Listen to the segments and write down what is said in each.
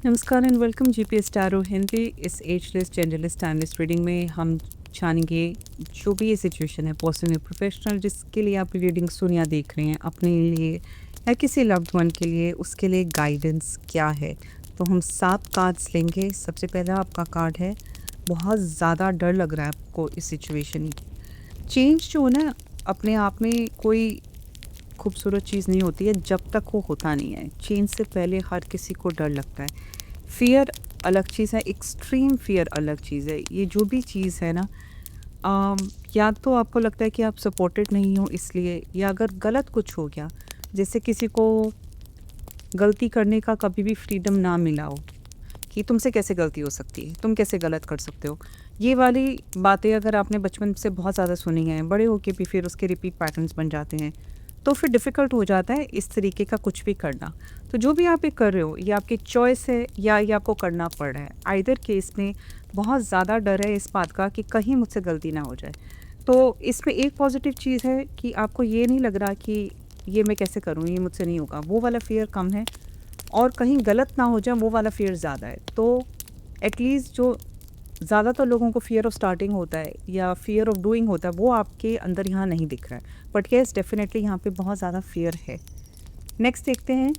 नमस्कार and welcome GPS tarot Hindi. इस ageless genderless timeless reading में हम जानेंगे जो भी ये सिचुएशन है, पर्सनल या प्रोफेशनल, जिसके लिए आप रीडिंग सुन या देख रहे हैं, अपने लिए या किसी लव्ड वन के लिए, उसके लिए गाइडेंस क्या है। तो हम 7 कार्ड्स लेंगे। सबसे पहला आपका कार्ड है, बहुत ज़्यादा डर लग रहा है आपको इस सिचुएशन की। चेंज जो है ना, अपने आप में कोई खूबसूरत चीज़ नहीं होती है जब तक वो होता नहीं है। चेंज से पहले हर किसी को डर लगता है। फ़ियर अलग चीज़ है, एक्सट्रीम फ़ियर अलग चीज़ है। ये जो भी चीज़ है ना, या तो आपको लगता है कि आप सपोर्टेड नहीं हो इसलिए, या अगर गलत कुछ हो गया, जैसे किसी को गलती करने का कभी भी फ्रीडम ना मिला हो, कि तुमसे कैसे गलती हो सकती है, तुम कैसे गलत कर सकते हो। ये वाली बातें अगर आपने बचपन से बहुत ज़्यादा सुनी हैं, बड़े होके भी फिर उसके रिपीट पैटर्न्स बन जाते हैं, तो फिर डिफ़िकल्ट हो जाता है इस तरीके का कुछ भी करना। तो जो भी आप ये कर रहे हो, ये आपकी चॉइस है या ये आपको करना पड़ रहा है। आइदर केस में बहुत ज़्यादा डर है इस बात का कि कहीं मुझसे गलती ना हो जाए। तो इसमें एक पॉज़िटिव चीज़ है कि आपको ये नहीं लग रहा कि ये मैं कैसे करूँ, ये मुझसे नहीं होगा, वो वाला फ़ियर कम है। और कहीं गलत ना हो जाए, वो वाला फ़ियर ज़्यादा है। तो एटलीस्ट जो ज़्यादातर लोगों को फ़ियर ऑफ स्टार्टिंग होता है या फ़ियर ऑफ डूइंग होता है, वो आपके अंदर यहाँ नहीं दिख रहा है। बट येस, डेफ़िनेटली यहाँ पे बहुत ज़्यादा फ़ियर है। नेक्स्ट देखते हैं।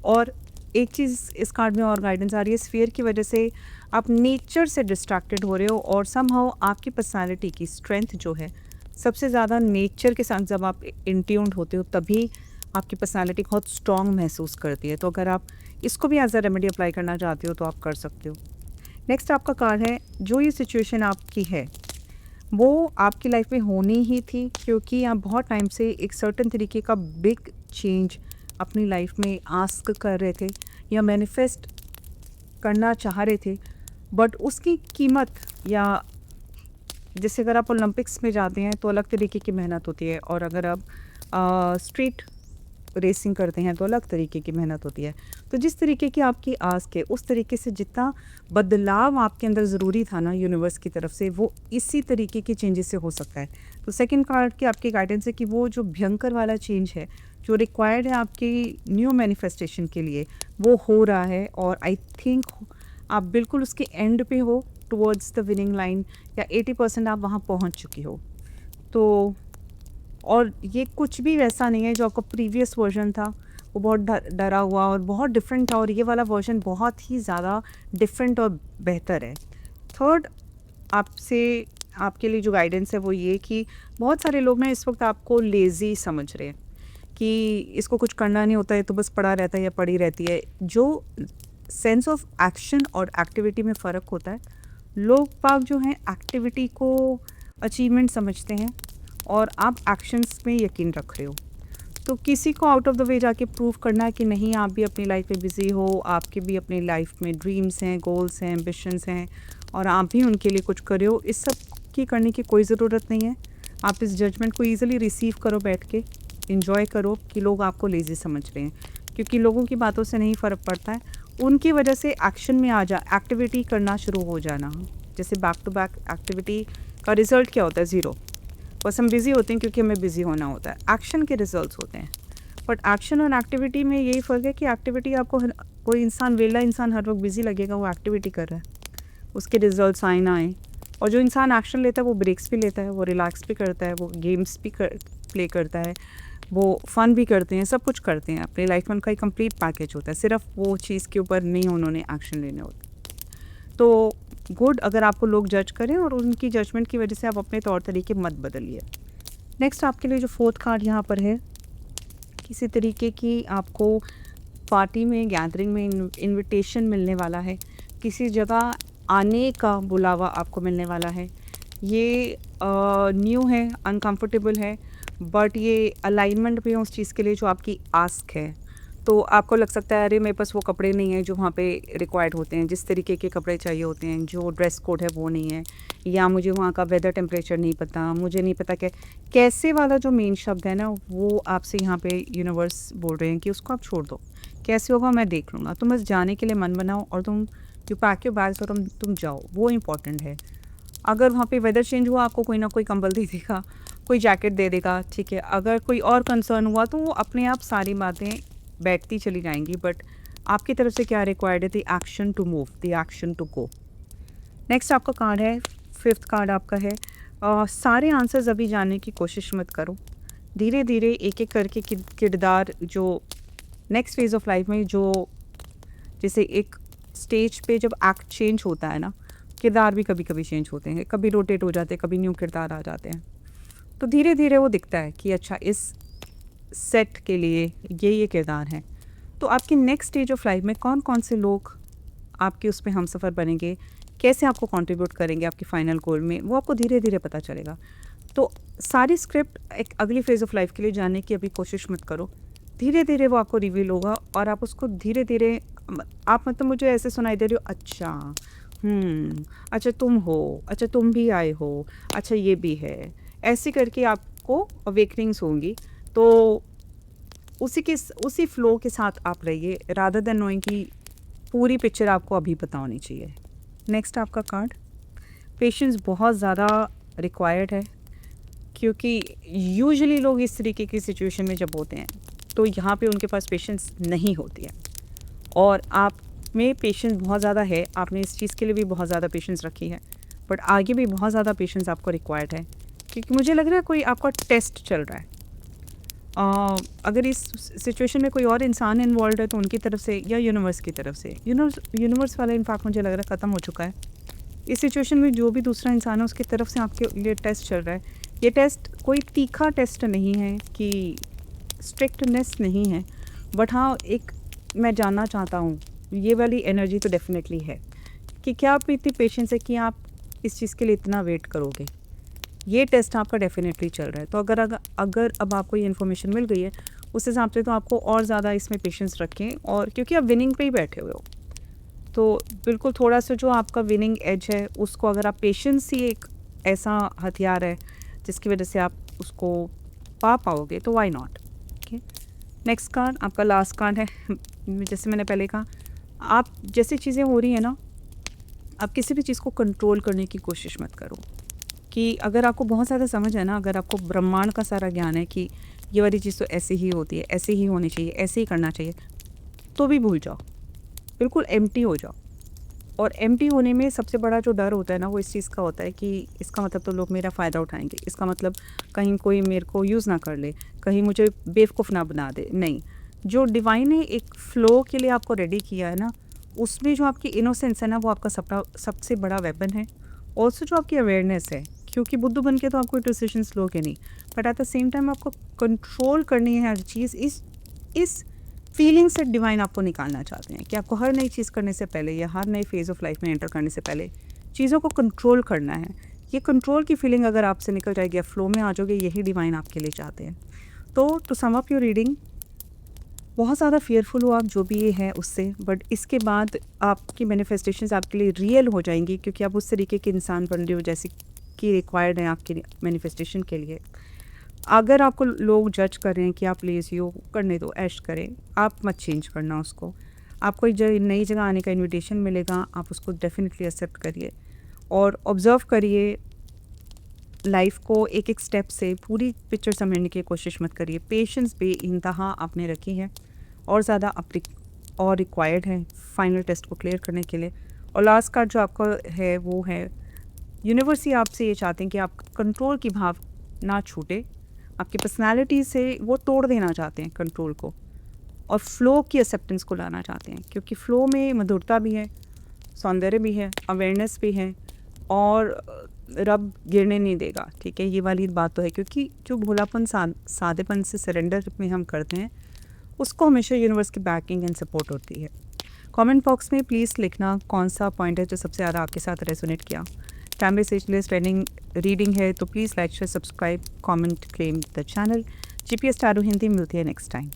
और एक चीज़ इस कार्ड में और गाइडेंस आ रही है, इस फ़ियर की वजह से आप नेचर से डिस्ट्रैक्टेड हो रहे हो, और समहाउ आपकी पर्सनैलिटी की स्ट्रेंथ जो है, सबसे ज़्यादा नेचर के साथ जब आप इन ट्यून्ड होते हो, तभी आपकी पर्सनैलिटी बहुत स्ट्रॉन्ग महसूस करती है। तो अगर आप इसको भी एज़ अ रेमेडी अप्लाई करना चाहते हो तो आप कर सकते हो। नेक्स्ट आपका कार्ड है, जो ये सिचुएशन आपकी है वो आपकी लाइफ में होनी ही थी, क्योंकि आप बहुत टाइम से एक सर्टेन तरीके का बिग चेंज अपनी लाइफ में आस्क कर रहे थे या मैनिफेस्ट करना चाह रहे थे। बट उसकी कीमत, या जैसे अगर आप ओलंपिक्स में जाते हैं तो अलग तरीके की मेहनत होती है, और अगर आप स्ट्रीट रेसिंग करते हैं तो अलग तरीके की मेहनत होती है। तो जिस तरीके की आपकी आस के, उस तरीके से जितना बदलाव आपके अंदर ज़रूरी था ना यूनिवर्स की तरफ से, वो इसी तरीके की चेंजेस से हो सकता है। तो सेकंड कार्ड की आपकी गाइडेंस है कि वो जो भयंकर वाला चेंज है, जो रिक्वायर्ड है आपकी न्यू मैनिफेस्टेशन के लिए, वो हो रहा है। और आई थिंक आप बिल्कुल उसके एंड पे हो, टुवर्ड्स द विनिंग लाइन, या 80% आप वहाँ पहुँच चुकी हो। तो और ये कुछ भी वैसा नहीं है जो आपका प्रीवियस वर्जन था, वो बहुत डरा हुआ और बहुत डिफरेंट था, और ये वाला वर्जन बहुत ही ज़्यादा डिफरेंट और बेहतर है। थर्ड आपसे आपके लिए जो गाइडेंस है वो ये कि बहुत सारे लोग ना इस वक्त आपको लेज़ी समझ रहे हैं कि इसको कुछ करना नहीं होता है, तो बस पड़ा रहता है या पड़ी रहती है। जो सेंस ऑफ एक्शन और एक्टिविटी में फ़र्क होता है, लोग बाग जो हैं एक्टिविटी को अचीवमेंट समझते हैं, और आप एक्शंस में यकीन रख रहे हो। तो किसी को आउट ऑफ द वे जाके प्रूव करना है कि नहीं, आप भी अपनी लाइफ में बिज़ी हो, आपके भी अपनी लाइफ में ड्रीम्स हैं, गोल्स हैं, एम्बिशंस हैं, और आप भी उनके लिए कुछ कर रहे हो, इस सब की करने की कोई ज़रूरत नहीं है। आप इस जजमेंट को ईज़िली रिसीव करो बैठ के, इन्जॉय करो कि लोग आपको लेज़ी समझ रहे हैं, क्योंकि लोगों की बातों से नहीं फ़र्क पड़ता है। उनकी वजह से एक्शन में आ जा, एक्टिविटी करना शुरू हो जाना। जैसे बैक टू बैक एक्टिविटी का रिज़ल्ट क्या होता है? ज़ीरो। बस हम बिज़ी होते हैं क्योंकि हमें बिज़ी होना होता है। एक्शन के रिजल्ट्स होते हैं। बट एक्शन और एक्टिविटी में यही फ़र्क है कि एक्टिविटी आपको कोई इंसान, वेला इंसान हर वक्त बिज़ी लगेगा, वो एक्टिविटी कर रहा है, उसके रिजल्ट्स आए ना आए। और जो इंसान एक्शन लेता है वो ब्रेक्स भी लेता है, वो रिलैक्स भी करता है, वो गेम्स भी प्ले करता है, वो फ़न भी करते हैं, सब कुछ करते हैं। अपनी लाइफ में उनका एक कंप्लीट पैकेज होता है, सिर्फ वो चीज़ के ऊपर नहीं उन्होंने एक्शन लेने होते। तो गुड अगर आपको लोग जज करें, और उनकी जजमेंट की वजह से आप अपने तौर तरीके मत बदलिए। नेक्स्ट आपके लिए जो फोर्थ कार्ड यहाँ पर है, किसी तरीके की आपको पार्टी में, गैदरिंग में इनविटेशन मिलने वाला है, किसी जगह आने का बुलावा आपको मिलने वाला है। ये न्यू है, अनकंफर्टेबल है, बट ये अलाइनमेंट भी है उस चीज़ के लिए जो आपकी आस्क है। तो आपको लग सकता है, अरे मेरे पास वो कपड़े नहीं हैं जो वहाँ पे रिक्वायर्ड होते हैं, जिस तरीके के कपड़े चाहिए होते हैं, जो ड्रेस कोड है वो नहीं है, या मुझे वहाँ का वेदर टेम्परेचर नहीं पता, मुझे नहीं पता कैसे वाला जो मेन शब्द है ना, वो आपसे यहाँ पे यूनिवर्स बोल रहे हैं कि उसको आप छोड़ दो। कैसे होगा मैं देख लूँगा, तुम बस जाने के लिए मन बनाओ, और तुम यू पैक योर बैग्स और तुम जाओ, वो इम्पॉर्टेंट है। अगर वहाँ पे वेदर चेंज हुआ, आपको कोई ना कोई कंबल दे देगा, कोई जैकेट दे देगा, ठीक है। अगर कोई और कंसर्न हुआ तो वो अपने आप सारी बातें बैठती चली जाएंगी, बट आपकी तरफ से क्या रिक्वायर्ड है, the action to move, the action to go. Next आपका कार्ड है, 5th कार्ड आपका है, सारे आंसर्स अभी जानने की कोशिश मत करो, धीरे धीरे एक एक करके किरदार जो नेक्स्ट फेज़ ऑफ लाइफ में, जो जैसे एक स्टेज पे जब एक्ट चेंज होता है ना, किरदार भी कभी कभी चेंज होते हैं, कभी रोटेट हो जाते हैं, कभी न्यू किरदार आ जाते हैं, तो धीरे धीरे वो दिखता है कि अच्छा इस सेट के लिए ये किरदार हैं। तो आपकी नेक्स्ट स्टेज ऑफ लाइफ में कौन कौन से लोग आपके उस पर हमसफ़र बनेंगे, कैसे आपको कंट्रीब्यूट करेंगे आपकी फाइनल गोल में, वो आपको धीरे धीरे पता चलेगा। तो सारी स्क्रिप्ट एक अगली फेज़ ऑफ लाइफ के लिए जानने की अभी कोशिश मत करो, धीरे धीरे वो आपको रिवील होगा और आप उसको धीरे धीरे आप मतलब मुझे ऐसे सुनाई दे रही हो, अच्छा अच्छा तुम हो, अच्छा तुम भी आए हो, अच्छा ये भी है, ऐसे करके आपको अवेकनिंग्स होंगी। तो उसी फ्लो के साथ आप रहिए, रादर देन नोइंग कि पूरी पिक्चर आपको अभी पता होनी चाहिए। नेक्स्ट आपका कार्ड, पेशेंस बहुत ज़्यादा रिक्वायर्ड है, क्योंकि यूजुअली लोग इस तरीके की सिचुएशन में जब होते हैं तो यहाँ पे उनके पास पेशेंस नहीं होती है, और आप में पेशेंस बहुत ज़्यादा है, आपने इस चीज़ के लिए भी बहुत ज़्यादा पेशेंस रखी है, बट आगे भी बहुत ज़्यादा पेशेंस आपको रिक्वायर्ड है, क्योंकि मुझे लग रहा है कोई आपका टेस्ट चल रहा है। अगर इस सिचुएशन में कोई और इंसान इन्वॉल्व है तो उनकी तरफ से या यूनिवर्स की तरफ से, यूनिवर्स वाला इनफैक्ट मुझे लग रहा है ख़त्म हो चुका है। इस सिचुएशन में जो भी दूसरा इंसान है उसकी तरफ से आपके लिए टेस्ट चल रहा है। ये टेस्ट कोई तीखा टेस्ट नहीं है कि स्ट्रिक्टनेस नहीं है, बट हाँ एक मैं जानना चाहता हूँ, ये वाली एनर्जी तो डेफिनेटली है कि क्या आप इतनी पेशेंस है कि आप इस चीज़ के लिए इतना वेट करोगे। ये टेस्ट आपका डेफिनेटली चल रहा है। तो अगर अब आपको ये इन्फॉर्मेशन मिल गई है, उस हिसाब से तो आपको और ज़्यादा इसमें पेशेंस रखें, और क्योंकि आप विनिंग पे ही बैठे हुए हो, तो बिल्कुल थोड़ा सा जो आपका विनिंग एज है उसको, अगर आप पेशेंस ही एक ऐसा हथियार है जिसकी वजह से आप उसको पा पाओगे, तो why not. Okay, next card आपका लास्ट कार्ड है। जैसे मैंने पहले कहा, आप जैसी चीज़ें हो रही हैं ना, आप किसी भी चीज़ को कंट्रोल करने की कोशिश मत करो, कि अगर आपको बहुत ज़्यादा समझ है ना, अगर आपको ब्रह्मांड का सारा ज्ञान है कि ये वाली चीज़ तो ऐसे ही होती है, ऐसे ही होनी चाहिए, ऐसे ही करना चाहिए, तो भी भूल जाओ, बिल्कुल एम्प्टी हो जाओ। और एम्प्टी होने में सबसे बड़ा जो डर होता है ना, वो इस चीज़ का होता है कि इसका मतलब तो लोग मेरा फ़ायदा उठाएंगे, इसका मतलब कहीं कोई मेरे को यूज़ ना कर ले, कहीं मुझे बेवकूफ़ ना बना दे। नहीं, जो डिवाइन ने एक फ़्लो के लिए आपको रेडी किया है ना, उसमें जो आपकी इनोसेंस है ना, वो आपका सबसे बड़ा वेपन है। ऑल्सो जो आपकी अवेयरनेस है, क्योंकि बुद्धू बन के तो आपको डिसीजंस लोगे नहीं, but at the same time आपको कंट्रोल करनी है हर चीज़। इस फीलिंग से डिवाइन आपको निकालना चाहते हैं कि आपको हर नई चीज़ करने से पहले या हर नई फेज़ ऑफ लाइफ में एंटर करने से पहले चीज़ों को कंट्रोल करना है। ये कंट्रोल की फीलिंग अगर आपसे निकल जाएगी, आप फ्लो में आ जाओगे, यही डिवाइन आपके लिए चाहते हैं। तो to sum up your reading, बहुत ज़्यादा फेयरफुल हो आप जो भी ये है उससे, बट इसके बाद आपकी मैनिफेस्टेशंस आपके लिए रियल हो जाएंगी, क्योंकि आप उस तरीके के इंसान बन रहे हो जैसे कि रिक्वायर्ड है आपकी मैनिफेस्टेशन के लिए। अगर आपको लोग जज कर रहे हैं कि आप लेज़ी हो, करने दो, ऐश करें, आप मत चेंज करना उसको। आपको नई जगह आने का इनविटेशन मिलेगा, आप उसको डेफिनेटली एक्सेप्ट करिए और ऑब्ज़र्व करिए लाइफ को, एक एक स्टेप से पूरी पिक्चर समझने की कोशिश मत करिए। पेशेंस बेइंतहा आपने रखी है, और ज़्यादा और रिक्वायर्ड है फाइनल टेस्ट को क्लियर करने के लिए। और लास्ट कार्ड जो आपका है वो है, यूनिवर्स ही आपसे ये चाहते हैं कि आप कंट्रोल की भाव ना छूटे, आपकी पर्सनालिटी से वो तोड़ देना चाहते हैं कंट्रोल को, और फ्लो की एक्सेप्टेंस को लाना चाहते हैं, क्योंकि फ्लो में मधुरता भी है, सौंदर्य भी है, अवेयरनेस भी है, और रब गिरने नहीं देगा। ठीक है, ये वाली बात तो है, क्योंकि जो भोलापन सादेपन से सरेंडर में हम करते हैं, उसको हमेशा यूनिवर्स की बैकिंग एंड सपोर्ट होती है। कमेंट बॉक्स में प्लीज़ लिखना कौन सा पॉइंट है जो सबसे ज़्यादा आपके साथ रेजोनेट किया। टाइमलेस एजलेस रीडिंग है, तो please like share subscribe comment claim the channel. GPS tarot Hindi, मिलती है नेक्स्ट टाइम।